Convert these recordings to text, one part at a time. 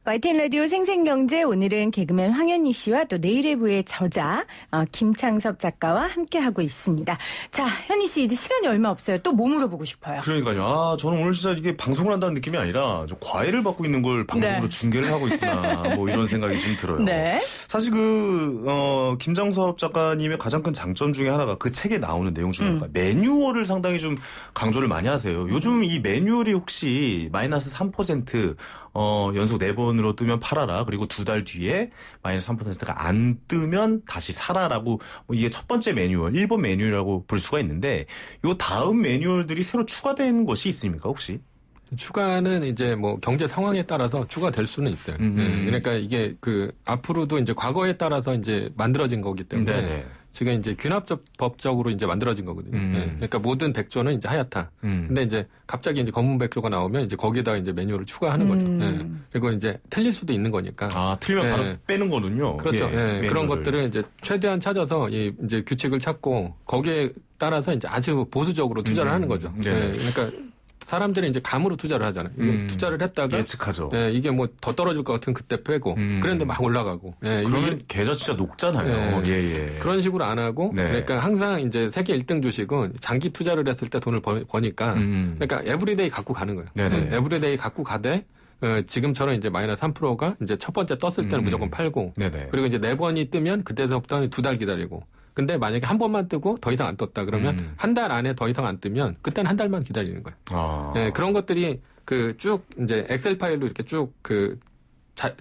YTN 라디오 생생경제, 오늘은 개그맨 황현희 씨와 또 내일의 부의 저자 김창섭 작가와 함께하고 있습니다. 자, 현희 씨 이제 시간이 얼마 없어요. 또 뭐 물어보고 싶어요? 그러니까요. 저는 오늘 진짜 이게 방송을 한다는 느낌이 아니라 좀 과외를 받고 있는 걸 방송으로 중계를 하고 있구나. 뭐 이런 생각이 좀 들어요. 네. 사실 김창섭 작가님의 가장 큰 장점 중에 하나가 그 책에 나오는 내용 중에 하나가 매뉴얼을 상당히 좀 강조를 많이 하세요. 요즘 이 매뉴얼이 혹시 마이너스 3% 연속 4번으로 뜨면 팔아라. 그리고 2달 뒤에 마이너스 3%가 안 뜨면 다시 사라라고, 뭐 이게 첫 번째 매뉴얼, 1번 매뉴얼이라고 볼 수가 있는데, 요 다음 매뉴얼들이 새로 추가된 것이 있습니까, 혹시? 추가는 이제 뭐 경제 상황에 따라서 추가될 수는 있어요. 그러니까 이게 앞으로도 이제 과거에 따라서 이제 만들어진 거기 때문에 네네. 지금 이제 균합법적으로 이제 만들어진 거거든요. 그러니까 모든 백조는 이제 하얗다. 근데 이제 갑자기 이제 검은 백조가 나오면 이제 거기에다가 이제 매뉴얼을 추가하는 거죠. 그리고 이제 틀릴 수도 있는 거니까. 아, 틀리면 바로 빼는 거군요. 그렇죠. 그런 것들을 이제 최대한 찾아서 이제 규칙을 찾고 거기에 따라서 이제 아주 보수적으로 투자를 하는 거죠. 그러니까 사람들이 이제 감으로 투자를 하잖아요. 투자를 했다가 예측하죠. 이게 뭐 더 떨어질 것 같으면 그때 빼고 그런데 막 올라가고. 그러면 계좌 진짜 녹잖아요. 그런 식으로 안 하고 그러니까 항상 이제 세계 1등 주식은 장기 투자를 했을 때 돈을 버니까 그러니까 에브리데이 갖고 가는 거예요. 에브리데이 갖고 가되 지금처럼 이제 마이너스 3%가 이제 첫 번째 떴을 때는 무조건 팔고 그리고 이제 4번이 뜨면 그때서부터 2달 기다리고. 근데 만약에 한 번만 뜨고 더 이상 안 떴다 그러면 한 달 안에 더 이상 안 뜨면 그때는 한 달만 기다리는 거예요. 그런 것들이 쭉 이제 엑셀 파일로 이렇게 쭉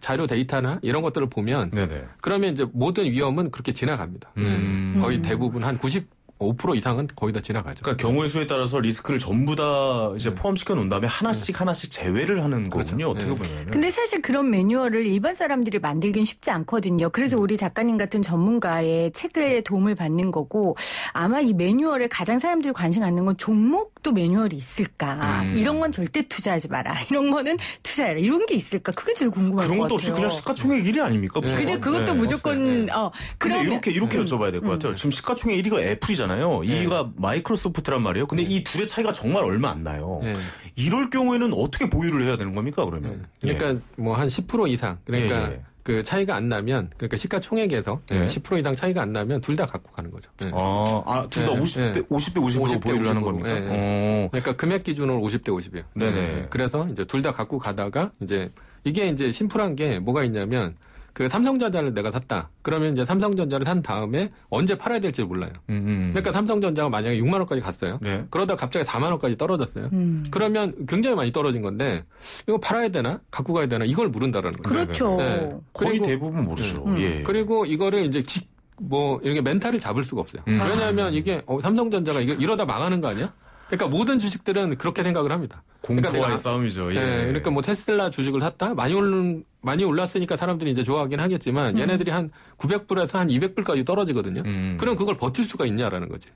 자료 데이터나 이런 것들을 보면 그러면 이제 모든 위험은 그렇게 지나갑니다. 거의 대부분 한 95% 이상은 거의 다 지나가죠. 그러니까 경우의 수에 따라서 리스크를 전부 다 이제 포함시켜 놓은 다음에 하나씩 제외를 하는 거군요. 어떻게 보면. 근데 사실 그런 매뉴얼을 일반 사람들이 만들긴 쉽지 않거든요. 그래서 우리 작가님 같은 전문가의 책에 도움을 받는 거고, 아마 이 매뉴얼에 가장 사람들이 관심 갖는 건 종목도 매뉴얼이 있을까. 이런 건 절대 투자하지 마라. 이런 거는 투자해라. 이런 게 있을까. 그게 제일 궁금한 것 같아요. 그런 것도 없이 그냥 시가총액 1위 아닙니까? 근데 그것도 무조건 근데 이렇게 여쭤봐야 될 것 같아요. 지금 시가총액 1위가 애플이잖아요. 2위가 마이크로소프트란 말이에요. 근데 이 둘의 차이가 정말 얼마 안 나요. 이럴 경우에는 어떻게 보유를 해야 되는 겁니까, 그러면? 그러니까 뭐 한 10% 이상. 그러니까 그 차이가 안 나면, 그러니까 시가총액에서 10% 이상 차이가 안 나면 둘 다 갖고 가는 거죠. 둘 다 50대 50으로 보유를 하는 겁니까? 그러니까 금액 기준으로 50대 50이에요. 그래서 이제 둘 다 갖고 가다가 이게 이제 심플한 게 뭐가 있냐면, 그 삼성전자를 내가 샀다. 그러면 이제 삼성전자를 산 다음에 언제 팔아야 될지 몰라요. 그러니까 삼성전자가 만약에 6만 원까지 갔어요. 그러다 갑자기 4만 원까지 떨어졌어요. 그러면 굉장히 많이 떨어진 건데 이거 팔아야 되나? 갖고 가야 되나? 이걸 모른다라는 거죠. 그렇죠. 거의 대부분 모르죠. 그리고 이거를 이제 이렇게 멘탈을 잡을 수가 없어요. 왜냐하면 이게 삼성전자가 이러다 망하는 거 아니야? 그러니까 모든 주식들은 그렇게 생각을 합니다. 공포와의 싸움이죠. 그러니까 뭐 테슬라 주식을 샀다? 많이 올랐으니까 사람들이 이제 좋아하긴 하겠지만 얘네들이 한 900불에서 한 200불까지 떨어지거든요. 그럼 그걸 버틸 수가 있냐라는 거지.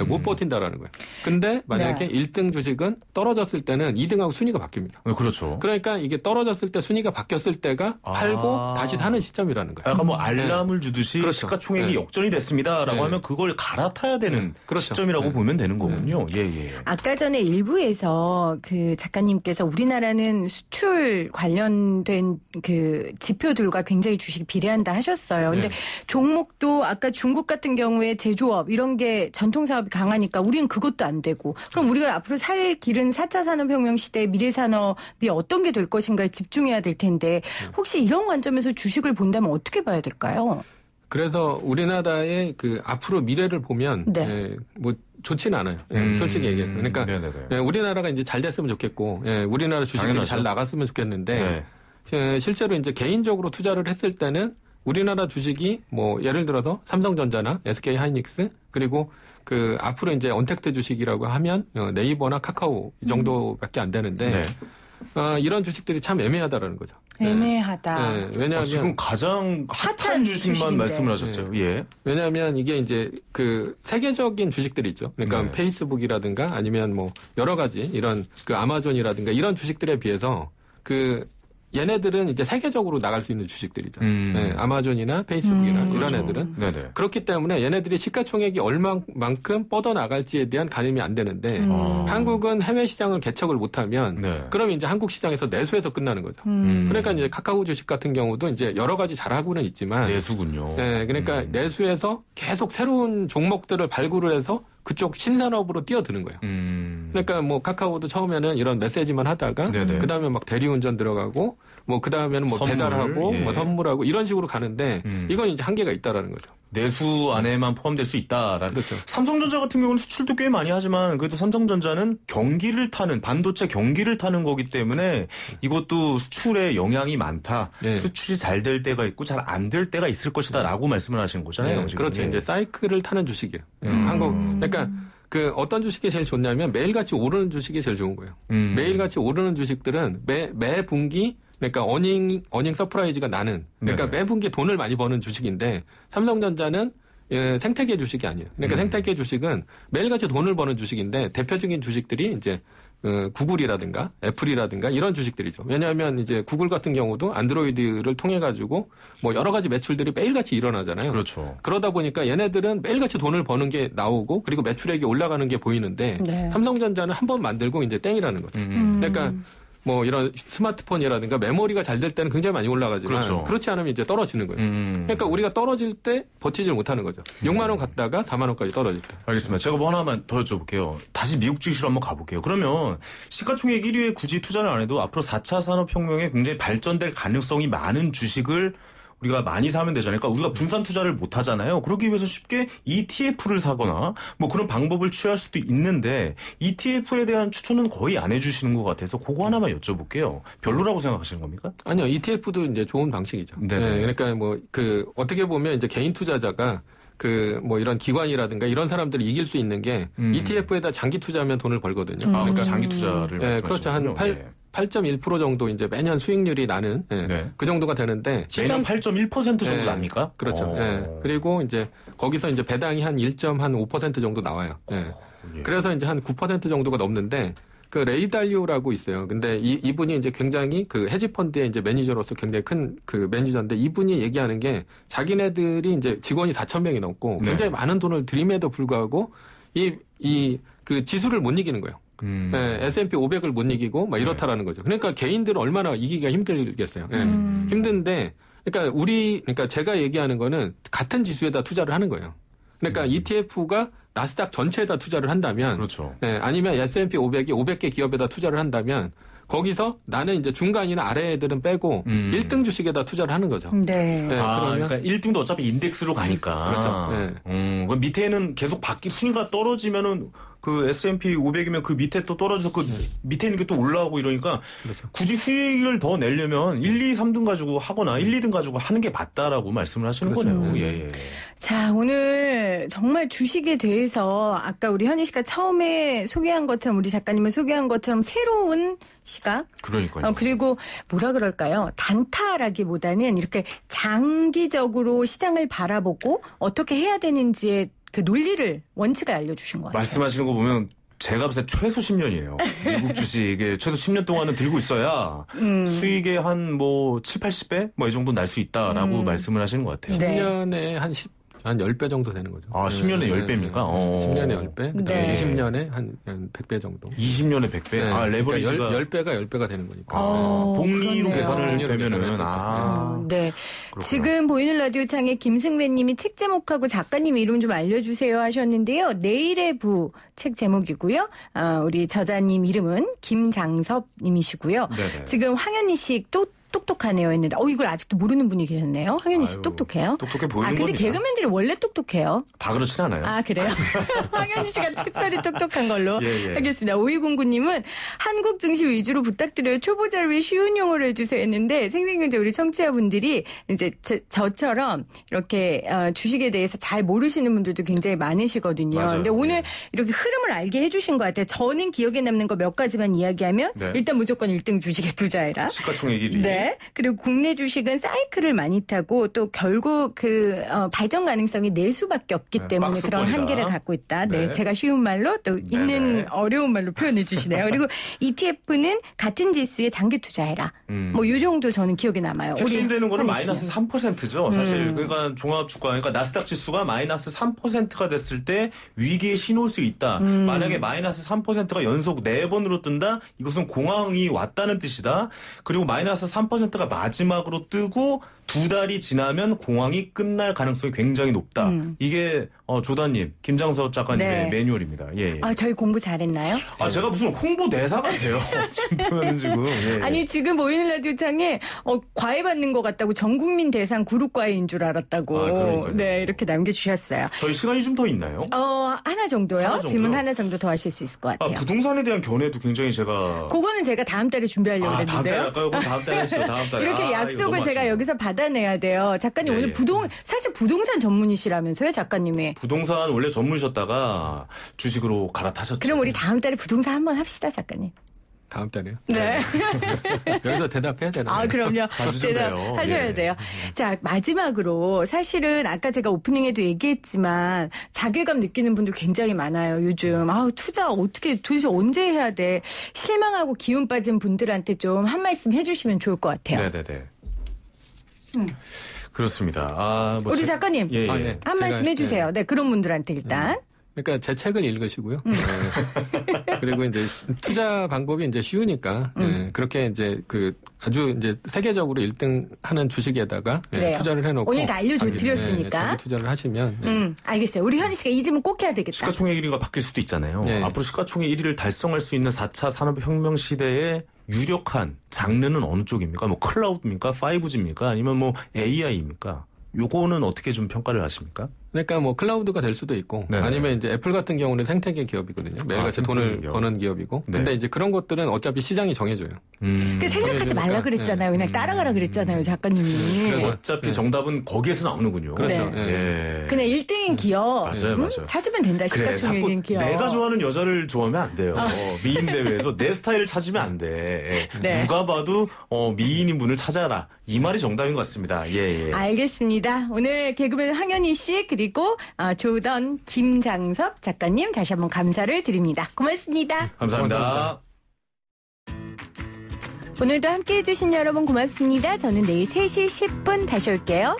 못 버틴다라는 거예요. 근데 만약에 1등 주식은 떨어졌을 때는 2등하고 순위가 바뀝니다. 그렇죠. 그러니까 이게 떨어졌을 때 순위가 바뀌었을 때가 팔고 다시 사는 시점이라는 거예요. 약간 뭐 알람을 주듯이 시가총액이 역전이 됐습니다라고 하면 그걸 갈아타야 되는 시점이라고 보면 되는 거군요. 아까 전에 일부에서 그 작가님께서 우리나라는 수출 관련된 그 지표들과 굉장히 주식이 비례한다 하셨어요. 근데 종목도 아까 중국 같은 경우에 제조업 이런 게 전통 사업이 강하니까 우리는 그것도 안 되고, 그럼 우리가 앞으로 살 길은 4차 산업혁명 시대의 미래 산업이 어떤 게 될 것인가에 집중해야 될 텐데 혹시 이런 관점에서 주식을 본다면 어떻게 봐야 될까요? 그래서 우리나라의 그 앞으로 미래를 보면 뭐 좋지는 않아요. 솔직히 얘기해서. 그러니까 우리나라가 이제 잘 됐으면 좋겠고, 우리나라 주식들이 잘 나갔으면 좋겠는데 실제로 이제 개인적으로 투자를 했을 때는 우리나라 주식이 뭐 예를 들어서 삼성전자나 SK 하이닉스 그리고 그 앞으로 이제 언택트 주식이라고 하면 네이버나 카카오 이 정도밖에 안 되는데 이런 주식들이 참 애매하다라는 거죠. 애매하다. 왜냐하면 지금 가장 핫한 주식만 말씀을 하셨어요. 왜냐하면 이게 이제 그 세계적인 주식들이 있죠. 그러니까 페이스북이라든가 아니면 뭐 여러 가지 이런 그 아마존이라든가 이런 주식들에 비해서 그 얘네들은 이제 세계적으로 나갈 수 있는 주식들이죠. 네, 아마존이나 페이스북이나 이런 그렇죠. 애들은. 네네. 그렇기 때문에 얘네들이 시가총액이 얼마만큼 뻗어나갈지에 대한 가늠이 안 되는데 한국은 해외 시장을 개척을 못하면 네. 그럼 이제 한국 시장에서 내수해서 끝나는 거죠. 그러니까 이제 카카오 주식 같은 경우도 이제 여러 가지 잘하고는 있지만 내수군요. 네, 그러니까 내수해서 계속 새로운 종목들을 발굴을 해서 그쪽 신산업으로 뛰어드는 거예요. 그러니까 뭐 카카오도 처음에는 이런 메시지만 하다가 그다음에 막 대리운전 들어가고 뭐 그다음에는 뭐 선물, 배달하고 뭐 선물하고 이런 식으로 가는데 이건 이제 한계가 있다라는 거죠. 내수 안에만 포함될 수 있다라는. 그렇죠. 삼성전자 같은 경우는 수출도 꽤 많이 하지만 그래도 삼성전자는 경기를 타는 반도체 경기를 타는 거기 때문에 그렇죠. 이것도 수출에 영향이 많다. 예. 수출이 잘 될 때가 있고 잘 안 될 때가 있을 것이다라고 말씀을 하시는 거잖아요. 예. 그렇죠. 이제 사이클을 타는 주식이에요. 한국 그러니까 그 어떤 주식이 제일 좋냐면 매일같이 오르는 주식이 제일 좋은 거예요. 매일같이 오르는 주식들은 매 분기 그러니까 어닝 서프라이즈가 나는 그러니까 매 분기 돈을 많이 버는 주식인데 삼성전자는 생태계 주식이 아니에요. 그러니까 생태계 주식은 매일같이 돈을 버는 주식인데 대표적인 주식들이 이제 구글이라든가 애플이라든가 이런 주식들이죠. 왜냐하면 이제 구글 같은 경우도 안드로이드를 통해 가지고 뭐 여러 가지 매출들이 매일같이 일어나잖아요. 그렇죠. 그러다 보니까 얘네들은 매일같이 돈을 버는 게 나오고 그리고 매출액이 올라가는 게 보이는데 네. 삼성전자는 한 번 만들고 이제 땡이라는 거죠. 그러니까 뭐 이런 스마트폰이라든가 메모리가 잘 될 때는 굉장히 많이 올라가지만 그렇죠. 그렇지 않으면 이제 떨어지는 거예요. 그러니까 우리가 떨어질 때 버티질 못하는 거죠. 6만 원 갔다가 4만 원까지 떨어질 때. 알겠습니다. 제가 뭐 하나만 더 여쭤볼게요. 다시 미국 주식으로 한번 가볼게요. 그러면 시가총액 1위에 굳이 투자를 안 해도 앞으로 4차 산업혁명에 굉장히 발전될 가능성이 많은 주식을 우리가 많이 사면 되잖아요. 그러니까 우리가 분산 투자를 못 하잖아요. 그러기 위해서 쉽게 ETF를 사거나 뭐 그런 방법을 취할 수도 있는데 ETF에 대한 추천은 거의 안 해주시는 것 같아서 그거 하나만 여쭤볼게요. 별로라고 생각하시는 겁니까? 아니요. ETF도 이제 좋은 방식이죠. 네, 그러니까 뭐 그 어떻게 보면 이제 개인 투자자가 그 뭐 이런 기관이라든가 이런 사람들을 이길 수 있는 게 ETF에다 장기 투자하면 돈을 벌거든요. 그러니까 장기 투자를 말씀하시는 그렇죠. 한 8.1% 정도 이제 매년 수익률이 나는 그 정도가 되는데 매년 8.1% 정도 납니까? 그렇죠. 그리고 이제 거기서 이제 배당이 한 1.5% 정도 나와요. 그래서 이제 한 9% 정도가 넘는데 그 레이 달리오라고 있어요. 근데 이분이 이제 굉장히 그 헤지펀드의 이제 매니저로서 굉장히 큰 그 매니저인데 이분이 얘기하는 게 자기네들이 이제 직원이 4,000명이 넘고 굉장히 많은 돈을 들임에도 불구하고 그 지수를 못 이기는 거예요. S&P 500을 못 이기고 막 이렇다라는 거죠. 그러니까 개인들은 얼마나 이기기가 힘들겠어요. 힘든데 그러니까 제가 얘기하는 거는 같은 지수에다 투자를 하는 거예요. 그러니까 ETF가 나스닥 전체에다 투자를 한다면 그렇죠. 아니면 S&P 500이 500개 기업에다 투자를 한다면 거기서 나는 이제 중간이나 아래 애들은 빼고 1등 주식에다 투자를 하는 거죠. 네. 그러니까 1등도 어차피 인덱스로 가니까. 그렇죠. 그 밑에는 계속 순위가 떨어지면은 그 S&P 500이면 그 밑에 또 떨어져서 그 밑에 있는 게 또 올라오고 이러니까 그렇죠. 굳이 수익을 더 내려면 1, 2, 3등 가지고 하거나 1, 2등 가지고 하는 게 맞다라고 말씀을 하시는 거네요. 예. 자, 오늘 정말 주식에 대해서 아까 우리 현희 씨가 처음에 소개한 것처럼 우리 작가님을 소개한 것처럼 새로운 시각. 그러니까요. 그리고 뭐라 그럴까요? 단타라기보다는 이렇게 장기적으로 시장을 바라보고 어떻게 해야 되는지의 그 논리를 원칙을 알려주신 것 같아요. 말씀하시는 거 보면 제가 봤을 때 최소 10년이에요. 미국 주식에 최소 10년 동안은 들고 있어야 수익의 한 뭐 7, 80배? 뭐 이 정도 날 수 있다라고 말씀을 하시는 것 같아요. 10년에 한 10배 정도 되는 거죠. 10년에 10배입니까? 10년에 10배, 그다음에 20년에 한 100배 정도. 20년에 100배? 레버리지가. 그러니까 10배가 되는 거니까. 복리로 그러네요. 계산을 되면은. 네. 그렇구나. 지금 보이는 라디오 창에 김승배님이 책 제목하고 작가님 이름 좀 알려주세요 하셨는데요. 내일의 부 책 제목이고요. 우리 저자님 이름은 김장섭님이시고요. 네네. 지금 황현희 씨 또 똑똑하네요 했는데 이걸 아직도 모르는 분이 계셨네요. 황현희 씨 똑똑해요? 똑똑해 보이는 근데 겁니다. 개그맨들이 원래 똑똑해요. 다 그렇진 않아요. 그래요? 황현희 씨가 특별히 똑똑한 걸로 예. 하겠습니다. 5209님은 한국 증시 위주로 부탁드려요. 초보자를 위해 쉬운 용어를 해주세요 했는데 생생경제 우리 청취자분들이 이제 저처럼 이렇게 주식에 대해서 잘 모르시는 분들도 굉장히 많으시거든요. 맞아요. 근데 오늘 이렇게 흐름을 알게 해주신 것 같아요. 저는 기억에 남는 거 몇 가지만 이야기하면 일단 무조건 1등 주식에 투자해라. 시가총액 1위. 네. 네. 그리고 국내 주식은 사이클을 많이 타고 또 결국 발전 가능성이 내수밖에 없기 때문에 그런 한계를 갖고 있다. 네. 제가 쉬운 말로 또 있는 어려운 말로 표현해 주시네요. 그리고 ETF는 같은 지수에 장기 투자해라. 뭐 이 정도 저는 기억에 남아요. 핵심되는 거는 마이너스 3%죠. 사실 그러니까 종합주가 그러니까 나스닥 지수가 마이너스 3%가 됐을 때 위기에 신호일 수 있다. 만약에 마이너스 3%가 연속 4번으로 뜬다. 이것은 공황이 왔다는 뜻이다. 그리고 마이너스 3%가 마지막으로 뜨고 2달이 지나면 공황이 끝날 가능성이 굉장히 높다. 이게 조단님, 김장섭 작가님의 매뉴얼입니다. 예. 저희 공부 잘했나요? 제가 무슨 홍보대사 같아요. 지금 보면은 지금. 예. 아니 지금 보이는 라디오 창에 과외 받는 것 같다고 전국민 대상 그룹 과외인 줄 알았다고. 네, 이렇게 남겨주셨어요. 저희 시간이 좀 더 있나요? 하나 정도요. 질문 하나 정도 더 하실 수 있을 것 같아요. 부동산에 대한 견해도 굉장히 제가. 그거는 제가 다음 달에 준비하려고 했는데요. 다음 달에 할까요? 그럼 다음 달에 하시죠. 다음 달에. 이렇게 약속을 제가 여기서 받아내야 돼요. 작가님 오늘 사실 부동산 전문이시라면서요, 작가님이. 부동산 원래 전문이셨다가 주식으로 갈아타셨죠. 그럼 우리 다음 달에 부동산 한번 합시다, 작가님. 다음 달에요? 네. 여기서 대답해야 되나요? 그럼요. 대답하셔야 돼요. 자, 마지막으로 사실은 아까 제가 오프닝에도 얘기했지만 자괴감 느끼는 분들 굉장히 많아요. 요즘. 투자 어떻게 도대체 언제 해야 돼? 실망하고 기운 빠진 분들한테 좀 한 말씀 해주시면 좋을 것 같아요. 네네네. 그렇습니다. 우리 작가님 한 말씀 해주세요. 네, 그런 분들한테 일단. 그러니까 제 책을 읽으시고요. 그리고 이제 투자 방법이 이제 쉬우니까 그렇게 이제 아주 이제 세계적으로 1등 하는 주식에다가 투자를 해놓고 오늘 다 알려드렸으니까 장기 투자를 하시면. 알겠어요. 우리 현희 씨가 이 질문 꼭 해야 되겠다. 시가총액 1위가 바뀔 수도 있잖아요. 앞으로 시가총액 1위를 달성할 수 있는 4차 산업혁명 시대에 유력한 장르는 어느 쪽입니까? 뭐 클라우드입니까? 5G입니까? 아니면 뭐 AI입니까? 요거는 어떻게 좀 평가를 하십니까? 그러니까 뭐 클라우드가 될 수도 있고 아니면 이제 애플 같은 경우는 생태계 기업이거든요. 매일같이 돈을 버는 기업이고. 근데 이제 그런 것들은 어차피 시장이 정해줘요. 생각하지 말라 그랬잖아요. 그냥 따라가라 그랬잖아요, 작가님이. 어차피 정답은 거기에서 나오는군요. 그렇죠. 그냥 1등인 기업. 맞아요. 찾으면 된다. 시가총액인 기업. 내가 좋아하는 여자를 좋아하면 안 돼요. 미인 대회에서 내 스타일을 찾으면 안 돼. 누가 봐도 미인인 분을 찾아라. 이 말이 정답인 것 같습니다. 알겠습니다. 오늘 개그맨 황현희 씨 그리고 조던 김장섭 작가님 다시 한번 감사를 드립니다. 고맙습니다. 감사합니다. 오늘도 함께해 주신 여러분 고맙습니다. 저는 내일 3시 10분 다시 올게요.